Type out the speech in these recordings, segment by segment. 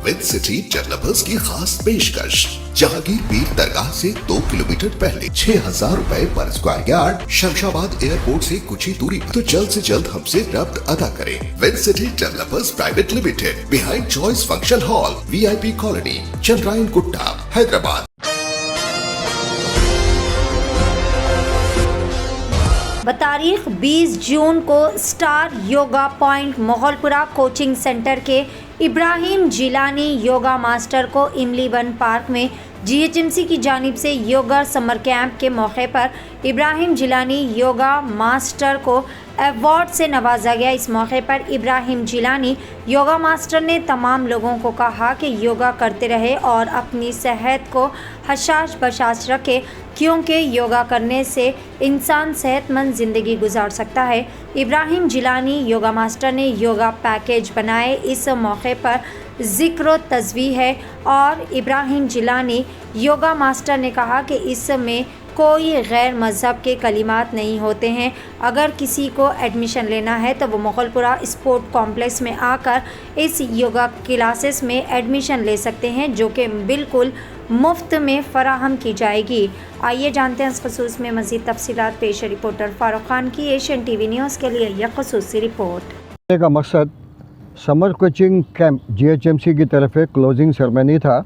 With City developers की खास पेशकश। जहांगीर पीर दरगाह से 2 किलोमीटर पहले 6,000 रुपए पर स्क्वायर यार्ड, शमशाबाद एयरपोर्ट से कुछ ही दूरी पर। तो जल्द से जल्द हमसे रब्त अदा करें। With City Developers Private Limited, behind Choice function hall, VIP colony, Chandrayangutta, Hyderabad. बतारीख 20 जून को Star Yoga Point Mogalpura coaching centre के इब्राहिम जिलानी योगा मास्टर को इमली वन पार्क में GHMC की जानिब से योगा समर कैंप के मौके पर इब्राहिम जिलानी योगा मास्टर को अवार्ड से नवाजा गया। इस मौके पर इब्राहिम जिलानी योगा मास्टर ने तमाम लोगों को कहा कि योगा करते रहे और अपनी सेहत को हशाश बशाश रखे, क्योंकि योगा करने से इंसान सेहतमंद ज़िंदगी गुजार सकता है। इब्राहिम जिलानी योगा मास्टर ने योगा पैकेज बनाए। इस मौके पर ज़िक्र तज़वीह है और इब्राहिम जिलानी योगा मास्टर ने कहा कि इसमें कोई गैर मज़हब के कलिमात नहीं होते हैं। अगर किसी को एडमिशन लेना है तो वो मोगलपुरा स्पोर्ट कॉम्प्लेक्स में आकर इस योगा क्लासेस में एडमिशन ले सकते हैं, जो कि बिल्कुल मुफ्त में फ़राहम की जाएगी। आइए जानते हैं इस खसूस में मज़ीद तफसीलात। पेश रिपोर्टर फ़ारूक खान की एशियन TV न्यूज़ के लिए यह खसूसी रिपोर्ट। का मकसद समर कोचिंग कैंप GHMC की तरफ एक क्लोजिंग सेरेमनी था।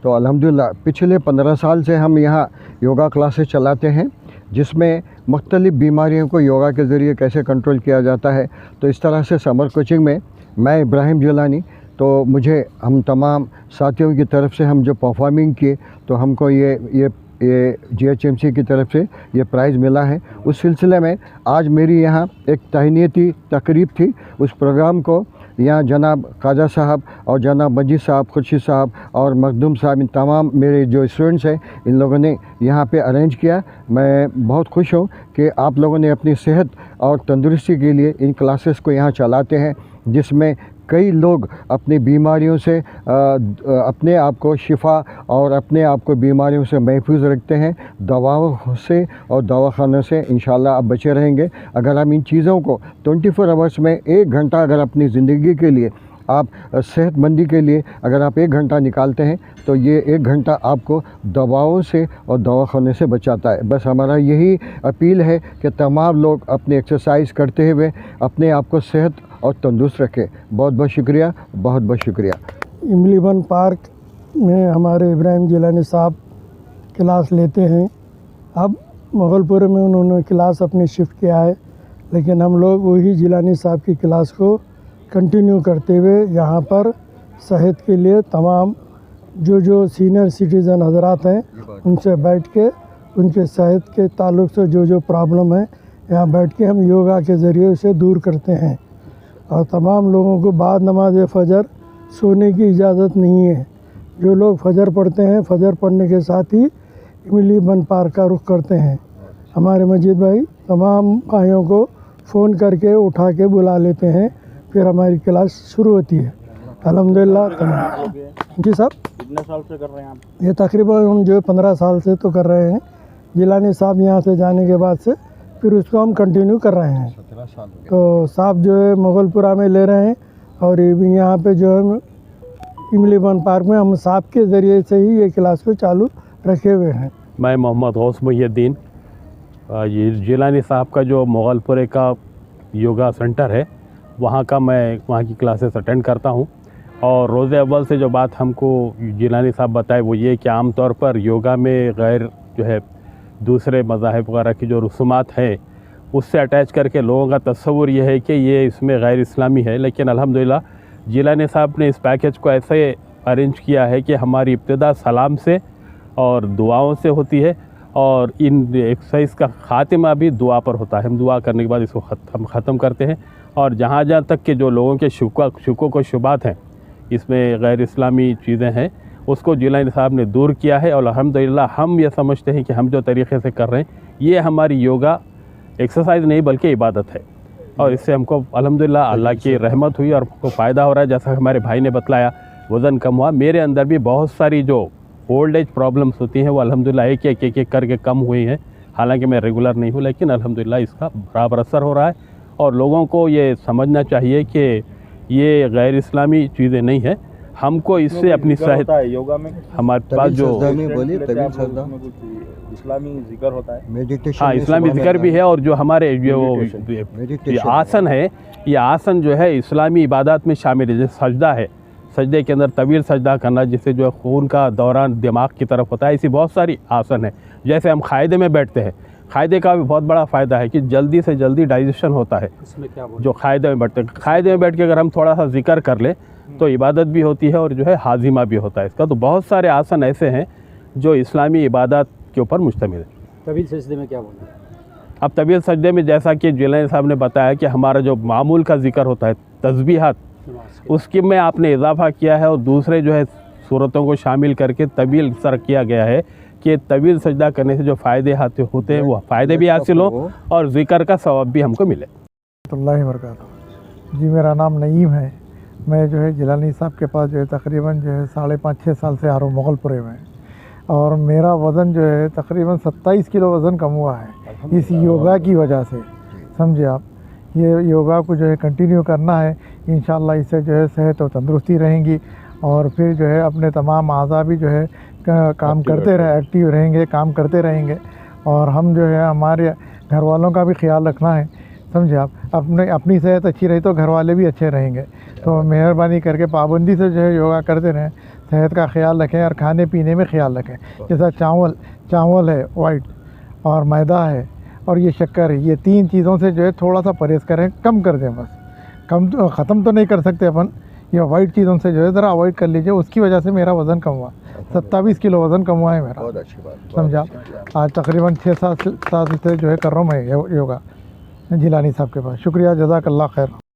तो अल्हम्दुलिल्लाह पिछले 15 साल से हम यहाँ योगा क्लासेस चलाते हैं, जिसमें मुख्तलिफ़ बीमारियों को योगा के ज़रिए कैसे कंट्रोल किया जाता है। तो इस तरह से समर कोचिंग में मैं इब्राहिम जिलानी, तो मुझे हम तमाम साथियों की तरफ से हम जो परफॉर्मिंग किए तो हमको ये GHMC की तरफ से ये प्राइज़ मिला है। उस सिलसिले में आज मेरी यहाँ एक तहनीती तकरीब थी। उस प्रोग्राम को यहाँ जनाब ख्वाजा साहब और जनाब मजीद साहब, खुर्शीद साहब और मखदूम साहब, इन तमाम मेरे जो स्टूडेंट्स हैं, इन लोगों ने यहाँ पे अरेंज किया। मैं बहुत खुश हूँ कि आप लोगों ने अपनी सेहत और तंदुरुस्ती के लिए इन क्लासेस को यहाँ चलाते हैं, जिसमें कई लोग अपनी बीमारियों से अपने आप को शिफा और अपने आप को बीमारियों से महफूज रखते हैं। दवाओं से और दवाखानों से इंशाल्लाह आप बचे रहेंगे। अगर हम इन चीज़ों को 24 आवर्स में 1 घंटा अगर अपनी ज़िंदगी के लिए आप सेहतमंदी के लिए अगर आप 1 घंटा निकालते हैं तो ये 1 घंटा आपको दवाओं से और दवाखाने से बचाता है। बस हमारा यही अपील है कि तमाम लोग अपनी एक्सरसाइज करते हुए अपने आप को सेहत और तंदुरुस्त रखें। बहुत बहुत शुक्रिया, बहुत बहुत शुक्रिया। इमली वन पार्क में हमारे इब्राहिम जिलानी साहब क्लास लेते हैं। अब मोगलपुर में उन्होंने क्लास अपनी शिफ्ट किया है, लेकिन हम लोग वही जिलानी साहब की क्लास को कंटिन्यू करते हुए यहाँ पर सेहत के लिए तमाम जो सीनियर सिटीज़न हजरात हैं उनसे बैठ के उनके सेहत के ताल्लुक़ से जो प्रॉब्लम है यहाँ बैठ के हम योगा के ज़रिए उसे दूर करते हैं। और तमाम लोगों को बाद नमाज फ़जर सोने की इजाज़त नहीं है। जो लोग फ़जर पढ़ते हैं, फ़जर पढ़ने के साथ ही इमली वन पार्क का रुख करते हैं। हमारे मजीद भाई तमाम भाइयों को फ़ोन करके उठा के बुला लेते हैं, फिर हमारी क्लास शुरू होती है। अल्हम्दुलिल्लाह। जी साहब, कितने साल से कर रहे हैं आप? ये तकरीबन हम जो 15 साल से तो कर रहे हैं। जिलानी साहब यहाँ से जाने के बाद से फिर उसको हम कंटिन्यू कर रहे हैं। 17 साल हो गए। तो साहब जो है मोगलपुरा में ले रहे हैं और यहाँ पे जो है इमली वन पार्क में हम साहब के ज़रिए से ही ये क्लास को चालू रखे हुए हैं। मैं मोहम्मद गौस मुहिउद्दीन, ये जिलानी साहब का जो मोगलपुरे का योगा सेंटर है वहाँ वहाँ की क्लासेस अटेंड करता हूँ। और रोज़े अव्वल से जो बात हमको जिलानी साहब बताए वो ये कि आम तौर पर योगा में गैर जो है दूसरे मज़ाहिब वगैरह की जो रसूमात हैं उससे अटैच करके लोगों का तस्वुर ये है कि ये इसमें गैर इस्लामी है। लेकिन अल्हम्दुलिल्लाह जिलानी साहब ने इस पैकेज को ऐसे अरेंज किया है कि हमारी इब्तिदा सलाम से और दुआओं से होती है और इन एक्सरसाइज का ख़ात्मा भी दुआ पर होता है। हम दुआ करने के बाद इसको हम ख़त्म करते हैं। और जहाँ तक के जो लोगों के शुकों को शुबात हैं, इसमें गैर इस्लामी चीज़ें हैं, उसको जिलानी साहब ने दूर किया है। और अल्हम्दुलिल्लाह हम ये समझते हैं कि हम जो तरीक़े से कर रहे हैं ये हमारी योगा एक्सरसाइज नहीं बल्कि इबादत है। और इससे हमको अल्हम्दुलिल्लाह अल्लाह की रहमत हुई और हमको फ़ायदा हो रहा है। जैसा हमारे भाई ने बतलाया, वज़न कम हुआ। मेरे अंदर भी बहुत सारी जो ओल्ड एज प्रॉब्लम्स होती हैं वो अल्हम्दुलिल्लाह एक करके कम हुई हैं। हालांकि मैं रेगुलर नहीं हूँ, लेकिन अल्हम्दुलिल्लाह इसका बराबर असर हो रहा है। और लोगों को ये समझना चाहिए कि ये गैर इस्लामी चीज़ें नहीं है। हमको इससे अपनी जिक्र होता सहायता है योगा में, हमारे पास जो में बोलिए लेते तवील आप लोग, सजदा उसमें कुछ इस्लामी जिक्र होता है। मेडिटेशन हाँ में इस्लामी सुबह जिक्र भी है, और जो हमारे जो Meditation। ये आसन है, ये आसन जो है इस्लामी इबादत में शामिल है। जैसे सजदा है, सजदे के अंदर तवील सजदा करना, जिससे जो है खून का दौरान दिमाग की तरफ होता है। ऐसी बहुत सारी आसन है। जैसे हम कायदे में बैठते हैं, कायदे का भी बहुत बड़ा फ़ायदा है कि जल्दी से जल्दी डाइजेशन होता है। इसमें क्या जो कायदे में बैठते हैं, कायदे में बैठ के अगर हम थोड़ा सा जिक्र कर लें तो इबादत भी होती है और जो है हाजिमा भी होता है इसका। तो बहुत सारे आसन ऐसे हैं जो इस्लामी इबादत के ऊपर मुश्तमिल है। तवील सजदे में क्या बोलते हैं? अब तवील सजदे में जैसा कि जिलानी साहब ने बताया कि हमारा जो मामूल का जिक्र होता है, तस्बीहात, उसकी में आपने इजाफा किया है और दूसरे जो है सूरतों को शामिल करके तवील सर किया गया है कि तवील सजदा करने से जो फ़ायदे होते हैं वो फ़ायदे भी हासिल हो और ज़िक्र का सवाब भी हमको मिले। अल्लाह वरकातुहू। जी मेरा नाम नईम है। मैं जो है जिलानी साहब के पास जो है तकरीबन जो है 5.5-6 साल से आ रहा हूँ मोगलपुरे में, और मेरा वज़न जो है तकरीबन 27 किलो वज़न कम हुआ है इस योगा की वजह से। समझे आप, ये योगा को जो है कंटिन्यू करना है, इंशाअल्लाह इससे जो है सेहत और तंदुरुस्ती रहेंगी, और फिर जो है अपने तमाम आज़ा भी जो है काम करते रहे, एक्टिव रहेंगे, काम करते रहेंगे। और हम जो है हमारे घर वालों का भी ख्याल रखना है। समझे आप, अपनी सेहत अच्छी रही तो घर वाले भी अच्छे रहेंगे। तो मेहरबानी करके पाबंदी से जो है योगा करते रहें, सेहत का ख्याल रखें और खाने पीने में ख्याल रखें। जैसा चावल है वाइट, और मैदा है, और ये शक्कर है, ये 3 चीज़ों से जो है थोड़ा सा परहेज़ करें, कम कर दें। बस कम तो ख़त्म तो नहीं कर सकते अपन, ये वाइट चीज़ों से जो है ज़रा अवॉइड कर लीजिए। उसकी वजह से मेरा वज़न कम हुआ, 27 किलो वज़न कम हुआ है मेरा। बहुत अच्छी बात। समझा, आज तकरीबन 6 साल से जो है कर रहा हूँ मैं योगा जिलानी साहब के पास। शुक्रिया, जज़ाकल्लाह खैर।